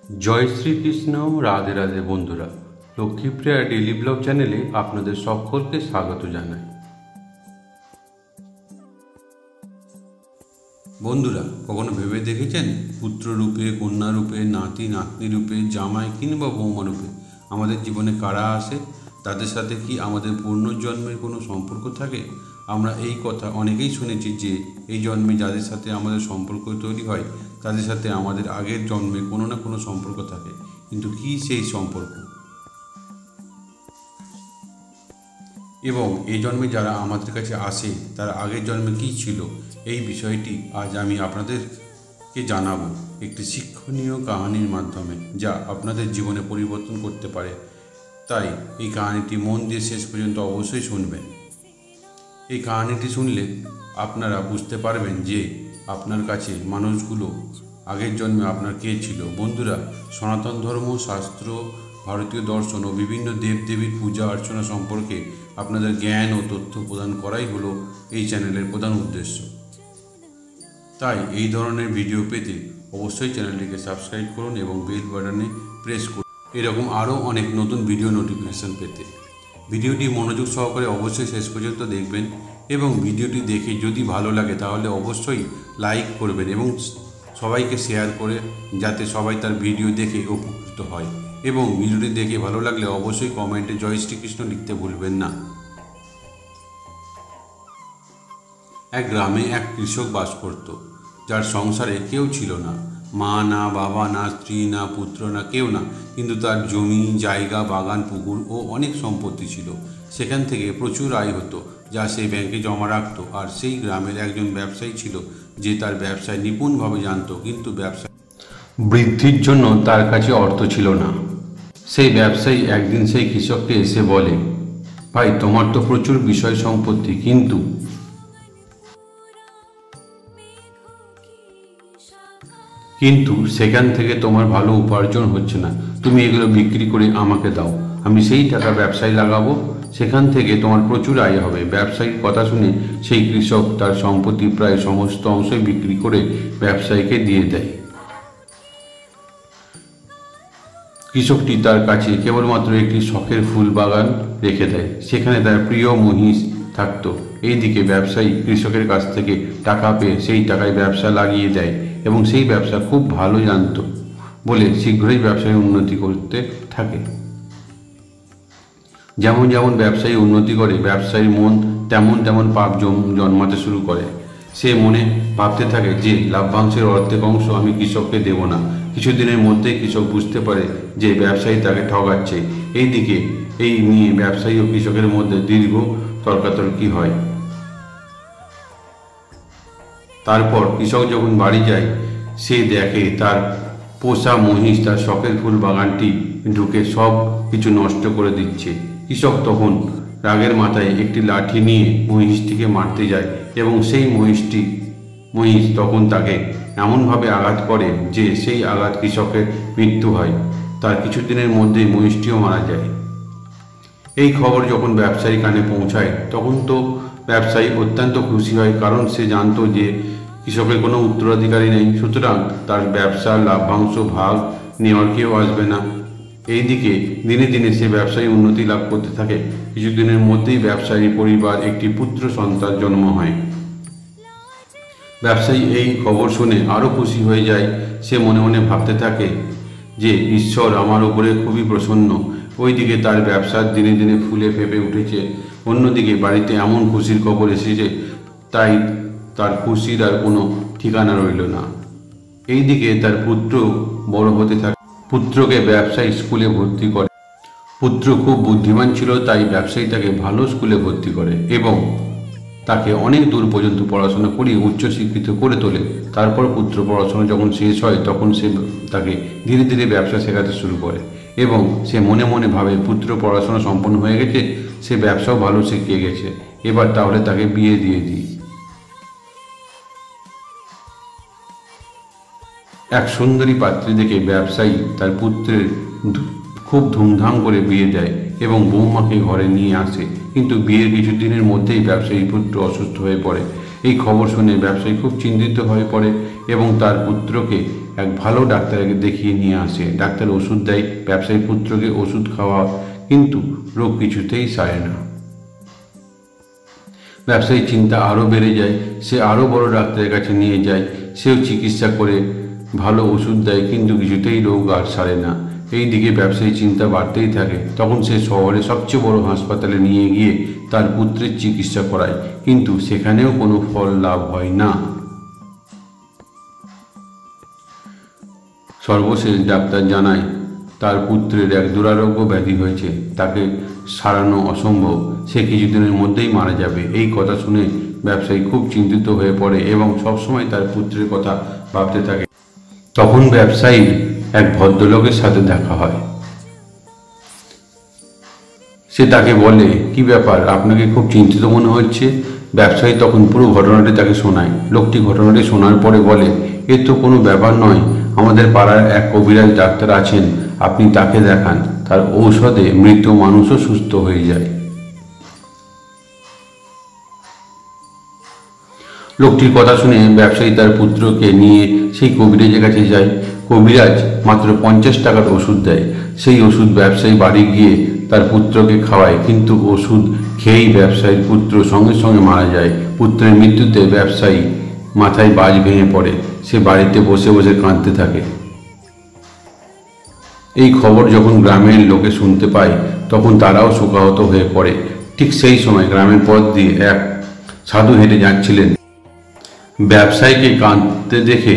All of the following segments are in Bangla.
জয় শ্রীকৃষ্ণ। রাধে রাধে বন্ধুরা, লক্ষ্মীপ্রিয়া ডেইলি ব্লগ চ্যানেলে আপনাদের সকলকে স্বাগত জানাই। বন্ধুরা, কখনো ভেবে দেখেছেন পুত্র রূপে, কন্যা রূপে, নাতি নাতনি রূপে, জামাই কিংবা বৌমা রূপে আমাদের জীবনে কারা আসে? তাদের সাথে কি আমাদের পুনর্জন্মের কোনো সম্পর্ক থাকে? আমরা এই কথা অনেকেই শুনেছি যে এই জন্মে যাদের সাথে আমাদের সম্পর্ক তৈরি হয় তাদের সাথে আমাদের আগের জন্মে কোনো না কোনো সম্পর্ক থাকে। কিন্তু কি সেই সম্পর্ক, এবং এই জন্মে যারা আমাদের কাছে আসে তার আগের জন্মে কী ছিল, এই বিষয়টি আজ আমি আপনাদেরকে জানাবো একটি শিক্ষণীয় কাহিনীর মাধ্যমে, যা আপনাদের জীবনে পরিবর্তন করতে পারে। তাই এই কাহিনীটি মন দিয়ে শেষ পর্যন্ত অবশ্যই শুনবেন। এই কাহিনীটি শুনলে আপনারা বুঝতে পারবেন যে আপনার কাছে মানুষগুলো আগের জন্মে আপনার কে ছিল। বন্ধুরা, সনাতন ধর্ম, শাস্ত্র, ভারতীয় দর্শন ও বিভিন্ন দেবদেবীর পূজা অর্চনা সম্পর্কে আপনাদের জ্ঞান ও তথ্য প্রদান করাই হলো এই চ্যানেলের প্রধান উদ্দেশ্য। তাই এই ধরনের ভিডিও পেতে অবশ্যই চ্যানেলটিকে সাবস্ক্রাইব করুন এবং বেল বাটনে প্রেস করুন এরকম আরও অনেক নতুন ভিডিও নোটিফিকেশান পেতে। ভিডিওটি মনোযোগ সহকারে অবশ্যই শেষ পর্যন্ত দেখবেন এবং ভিডিওটি দেখে যদি ভালো লাগে তাহলে অবশ্যই লাইক করবেন এবং সবাইকে শেয়ার করে, যাতে সবাই তার ভিডিও দেখে উপকৃত হয়। এবং ভিডিওটি দেখে ভালো লাগলে অবশ্যই কমেন্টে জয় শ্রীকৃষ্ণ লিখতে ভুলবেন না। এক গ্রামে এক কৃষক বাস করত, যার সংসারে কেউ ছিল না। মা না, বাবা না, স্ত্রী না, পুত্র না, কেউ না। কিন্তু তার জমি জায়গা, বাগান, পুকুর ও অনেক সম্পত্তি ছিল। সেখান থেকে প্রচুর আয় হতো, যা সে ব্যাংকে জমা রাখত। আর সেই গ্রামের একজন ব্যবসায়ী ছিল, যে তার ব্যবসায় নিপুণভাবে জানত, কিন্তু ব্যবসা বৃদ্ধির জন্য তার কাছে অর্থ ছিল না। সেই ব্যবসায়ী একদিন সেই কৃষককে এসে বলে, ভাই, তোমার তো প্রচুর বিষয় সম্পত্তি, কিন্তু সেখান থেকে তোমার ভালো উপার্জন হচ্ছে না। তুমি এগুলো বিক্রি করে আমাকে দাও, আমি সেই টাকা ব্যবসায় লাগাবো, সেখান থেকে তোমার প্রচুর আয় হবে। ব্যবসায়ীর কথা শুনে সেই কৃষক তার সম্পত্তি প্রায় সমস্ত অংশই বিক্রি করে ব্যবসায়ীকে দিয়ে দেয়। কৃষকটি তার কাছে কেবলমাত্র একটি শখের ফুল বাগান রেখে দেয়, সেখানে তার প্রিয় মহিষ থাকত। এইদিকে ব্যবসায়ী কৃষকের কাছ থেকে টাকা পেয়ে সেই টাকায় ব্যবসা লাগিয়ে দেয় এবং সেই ব্যবসা খুব ভালো জানত বলে শীঘ্রই ব্যবসায় উন্নতি করতে থাকে। যেমন যেমন ব্যবসায়ী উন্নতি করে, ব্যবসায়ীর মন তেমন তেমন পাপ জন্মাতে শুরু করে। সে মনে ভাবতে থাকে যে লাভ্যাংশের অর্ধেক অংশ আমি কৃষককে দেব না। কিছুদিনের মধ্যেই কৃষক বুঝতে পারে যে ব্যবসায়ী তাকে ঠকাচ্ছে। এইদিকে এই নিয়ে ব্যবসায়ী ও কৃষকের মধ্যে দীর্ঘ তর্কাতর্কি হয়। তারপর কৃষক যখন বাড়ি যায়, সে দেখে তার পোষা মহিষ তার শখের ফুল বাগানটি ঢুকে সব কিছু নষ্ট করে দিচ্ছে। কৃষক তখন রাগের মাথায় একটি লাঠি নিয়ে মহিষটিকে মারতে যায় এবং সেই মহিষ তখন তাকে এমনভাবে আঘাত করে যে সেই আঘাত কৃষকের মৃত্যু হয়। তার কিছুদিনের মধ্যেই মহিষটিও মারা যায়। এই খবর যখন ব্যবসায়ী কানে পৌঁছায়, তখন তো ব্যবসায়ী অত্যন্ত খুশি হয়, কারণ সে জানত যে কৃষকের কোনো উত্তরাধিকারী নেই, সুতরাং তার ব্যবসার লাভ্যাংশ ভাগ নেওয়ার কেউ আসবে না। এইদিকে দিনে দিনে সে ব্যবসায়ী উন্নতি লাভ করতে থাকে। কিছুদিনের মধ্যেই ব্যবসায়ী পরিবার একটি পুত্র সন্তান জন্ম হয়। ব্যবসায়ী এই খবর শুনে আরও খুশি হয়ে যায়। সে মনে মনে ভাবতে থাকে যে ঈশ্বর আমার উপরে খুবই প্রসন্ন। ওইদিকে তার ব্যবসা দিনে দিনে ফুলে ফেঁপে উঠেছে। অন্যদিকে বাড়িতে এমন খুশির খবর এসেছে, তাই তার খুশির আর কোনো ঠিকানা রইল না। এইদিকে তার পুত্র বড় হতে থাকে। পুত্রকে ব্যবসায়ী স্কুলে ভর্তি করে। পুত্র খুব বুদ্ধিমান ছিল, তাই ব্যবসায়ী তাকে ভালো স্কুলে ভর্তি করে এবং তাকে অনেক দূর পর্যন্ত পড়াশোনা করিয়ে উচ্চশিক্ষিত করে তোলে। তারপর পুত্র পড়াশোনা যখন শেষ হয়, তখন সে তাকে ধীরে ধীরে ব্যবসা শেখাতে শুরু করে এবং সে মনে মনে ভাবে পুত্র পড়াশোনা সম্পন্ন হয়ে গেছে, সে ব্যবসাও ভালো শিখিয়ে গেছে, এবার তাহলে তাকে বিয়ে দিয়ে দিই। এক সুন্দরী পাত্রী দেখে ব্যবসায়ী তার পুত্রের খুব ধুমধাম করে বিয়ে দেয় এবং বৌমাকে ঘরে নিয়ে আসে। কিন্তু বিয়ের কিছুদিনের মধ্যেই ব্যবসায়ী পুত্র অসুস্থ হয়ে পড়ে। এই খবর শুনে ব্যবসায়ী খুব চিন্তিত হয়ে পড়ে এবং তার পুত্রকে এক ভালো ডাক্তারকে দেখিয়ে নিয়ে আসে। ডাক্তার ওষুধ দেয়, ব্যবসায়ী পুত্রকে ওষুধ খাওয়া, কিন্তু রোগ কিছুতেই সারে না। ব্যবসায়ীর চিন্তা আরও বেড়ে যায়। সে আরও বড় ডাক্তারের কাছে নিয়ে যায়, সেও চিকিৎসা করে ভালো ওষুধ দেয়, কিন্তু কিছুতেই রোগ আর সারে না। এইদিকে ব্যবসায়ীর চিন্তা বাড়তেই থাকে। তখন সে শহরে সবচেয়ে বড় হাসপাতালে নিয়ে গিয়ে তার পুত্রের চিকিৎসা করায়, কিন্তু সেখানেও কোনো ফল লাভ হয় না। সর্বশেষ ডাক্তার জানায় তার পুত্রের এক দুরারোগ্য ব্যাধি হয়েছে, তাকে সারানো অসম্ভব, সে কিছুদিনের মধ্যেই মারা যাবে। এই কথা শুনে ব্যবসায়ী খুব চিন্তিত হয়ে পড়ে এবং সবসময় তার পুত্রের কথা ভাবতে থাকে। তখন ব্যবসায়ীর এক ভদ্রলোকের সাথে দেখা হয়। সে তাকে বলে, কি ব্যাপার, আপনাকে খুব চিন্তিত মনে হচ্ছে। ব্যবসায়ী তখন পুরো ঘটনাটি তাকে শোনায়। লোকটি ঘটনাটি শোনার পরে বলে, এ তো কোনো ব্যাপার নয়, আমাদের পাড়ার এক কবিরাজ ডাক্তার আছেন, আপনি তাকে দেখান, তার ঔষধে মৃত মানুষও সুস্থ হয়ে যায়। লোকটির কথা শুনে ব্যবসায়ী তার পুত্রকে নিয়ে সেই কবিরাজের কাছে যায়। কবিরাজ মাত্র 50 টাকার ওষুধ দেয়। সেই ওষুধ ব্যবসায়ী বাড়ি গিয়ে তার পুত্রকে খাওয়ায়, কিন্তু ওষুধ খেয়েই ব্যবসায়ীর পুত্র সঙ্গে সঙ্গে মারা যায়। পুত্রের মৃত্যুতে ব্যবসায়ী মাথায় বাজ ভেঙে পড়ে। সে বাড়িতে বসে বসে কাঁদতে থাকে। এই খবর যখন গ্রামের লোকে শুনতে পায়, তখন তারাও শোকাহত হয়ে পড়ে। ঠিক সেই সময় গ্রামের পথ দিয়ে এক সাধু হেঁটে যাচ্ছিলেন। ব্যবসায়ীকে কাঁদতে দেখে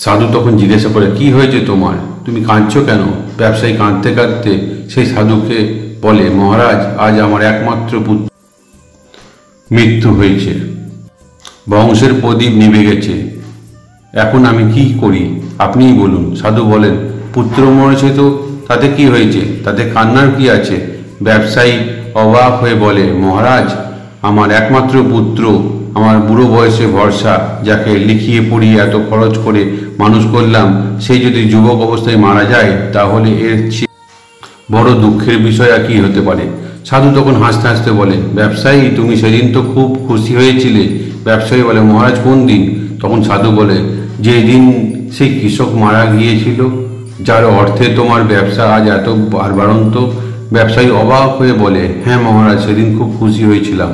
সাধু তখন জিজ্ঞাসা করে, কি হয়েছে তোমার, তুমি কাঁদছো কেন? ব্যবসায়ী কাঁদতে কাঁদতে সেই সাধুকে বলে, মহারাজ, আজ আমার একমাত্র পুত্র মৃত্যু হয়েছে, বংশের প্রদীপ নিভে গেছে, এখন আমি কি করি আপনিই বলুন। সাধু বলেন, পুত্র মরেছে তো তাতে কি হয়েছে, তাতে কান্নার কি আছে? ব্যবসায়ী অবাক হয়ে বলে, মহারাজ, আমার একমাত্র পুত্র, আমার বুড়ো বয়সে ভরসা, যাকে লিখিয়ে পড়িয়ে এত খরচ করে মানুষ করলাম, সেই যদি যুবক অবস্থায় মারা যায়, তাহলে এর চেয়ে বড় দুঃখের বিষয় আর কি হতে পারে? সাধু তখন হাসতে হাসতে বলে, ব্যবসায়ী, তুমি সেদিন তো খুব খুশি হয়েছিলে। ব্যবসায়ী বলে, মহারাজ, কোন দিন? তখন সাধু বলে, যেদিন সেই কৃষক মারা গিয়েছিল, যার অর্থে তোমার ব্যবসা আজ এত বাড়ন্ত। ব্যবসায়ী অবাক হয়ে বলে, হ্যাঁ মহারাজ, সেদিন খুব খুশি হয়েছিলাম।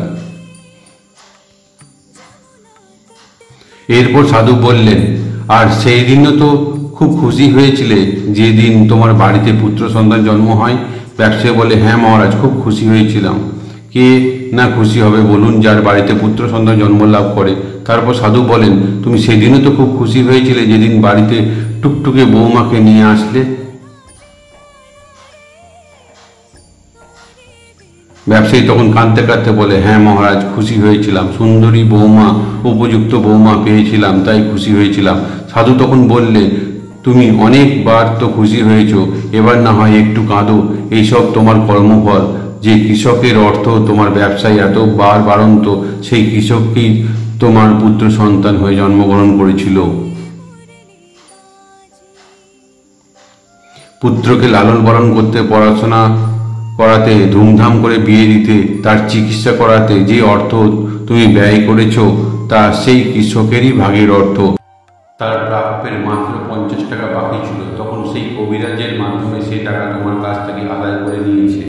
এরপর সাধু বললেন, আর সেই দিনও তো খুব খুশি হয়েছিলে যেদিন তোমার বাড়িতে পুত্র সন্তান জন্ম হয়? ব্যবসায়ী বলে, হ্যাঁ মহারাজ, খুব খুশি হয়েছিলাম। কে না খুশি হবে বলুন, যার বাড়িতে পুত্র সন্তান জন্ম লাভ করে? তারপর সাধু বলেন, তুমি সেদিনও তো খুব খুশি হয়েছিলে যেদিন বাড়িতে টুকটুকে বৌমাকে নিয়ে আসলে? ব্যবসায়ী তখন কাঁদতে কাঁদতে বলে, হ্যাঁ মহারাজ, খুশি হয়েছিলাম, সুন্দরী বৌমা, উপযুক্ত বৌমা পেয়েছিলাম, তাই খুশি হয়েছিলাম। সাধু তখন বললে, তুমি অনেকবার তো খুশি হয়েছ, এবার না হয় একটু কাঁদো, এইসব তোমার কর্মফল। যে কৃষকের অর্থ তোমার ব্যবসায় এত বাড়ন্ত, সেই কৃষককেই তোমার পুত্র সন্তান হয়ে জন্মগ্রহণ করেছিল। পুত্রকে লালন পালন করতে, পড়াশোনা করাতে, ধুমধাম করে বিয়ে দিতে, তার চিকিৎসা করাতে যে অর্থ তুমি ব্যয় করেছ, তা সেই কৃষকেরই ভাগের অর্থ। তার প্রাপ্যের মাত্র 50 টাকা বাকি ছিল, তখন সেই কবিরাজের মাধ্যমে সেই টাকা তোমার কাছ থেকে আদায় করে নিয়েছে।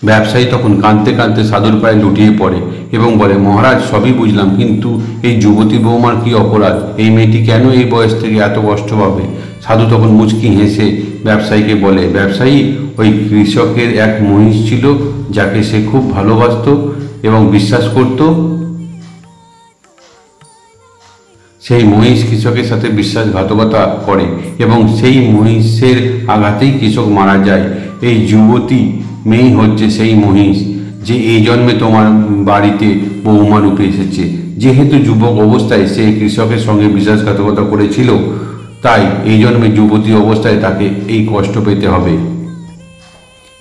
ব্যবসায়ী তখন কাঁদতে কাঁদতে সাধুর পায়ে লুটিয়ে পড়ে এবং বলে, মহারাজ, সবই বুঝলাম, কিন্তু এই যুবতী বৌমার কি অপরাধ? এই মেয়েটি কেন এই বয়স থেকে এত কষ্ট পাবে? সাধু তখন মুচকি হেসে ব্যবসায়ীকে বলে, ব্যবসায়ী, ওই কৃষকের এক মহিষ ছিল, যাকে সে খুব ভালোবাসত এবং বিশ্বাস করত। সেই মহিষ কৃষকের সাথে বিশ্বাসঘাতকতা করে এবং সেই মহিষের আঘাতেই কৃষক মারা যায়। এই যুবতী মেয়ে হচ্ছে সেই মহিষ, যে এই জন্মে তোমার বাড়িতে বৌমা রূপে এসেছে। যেহেতু যুবক অবস্থায় সে কৃষকের সঙ্গে বিশ্বাসঘাতকতা করেছিল, তাই এই জন্মে যুবতী অবস্থায় তাকে এই কষ্ট পেতে হবে।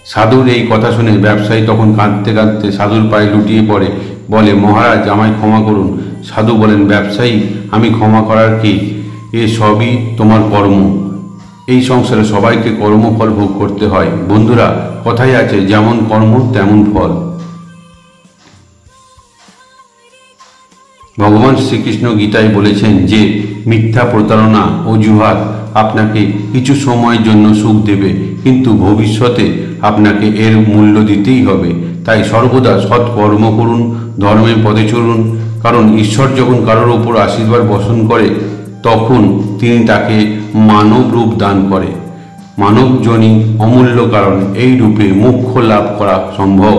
সাধুর এই কথা শুনে ব্যবসায়ী তখন কাঁদতে কাঁদতে সাধুর পায়ে লুটিয়ে পড়ে, বলে, মহারাজ, আমায় ক্ষমা করুন। সাধু বলেন, ব্যবসায়ী, আমি ক্ষমা করার কি? এ সবই তোমার কর্ম। এই সংসারে সবাইকে কর্মফল ভোগ করতে হয়। বন্ধুরা, কথাই আছে, যেমন কর্ম তেমন ফল। ভগবান শ্রীকৃষ্ণ গীতায় বলেছেন যে মিথ্যা প্রতারণা অজুহাত আপনাকে কিছু সময়ের জন্য সুখ দেবে, কিন্তু ভবিষ্যতে আপনাকে এর মূল্য দিতেই হবে। তাই সর্বদা সৎ কর্ম করুন, ধর্মের পথে চলুন, কারণ ঈশ্বর যখন কারোর উপর আশীর্বাদ বর্ষণ করে তখন তিনি তাকে মানব রূপ দান করে। মানবজনই অমূল্য, কারণ এই রূপে মোক্ষ লাভ করা সম্ভব।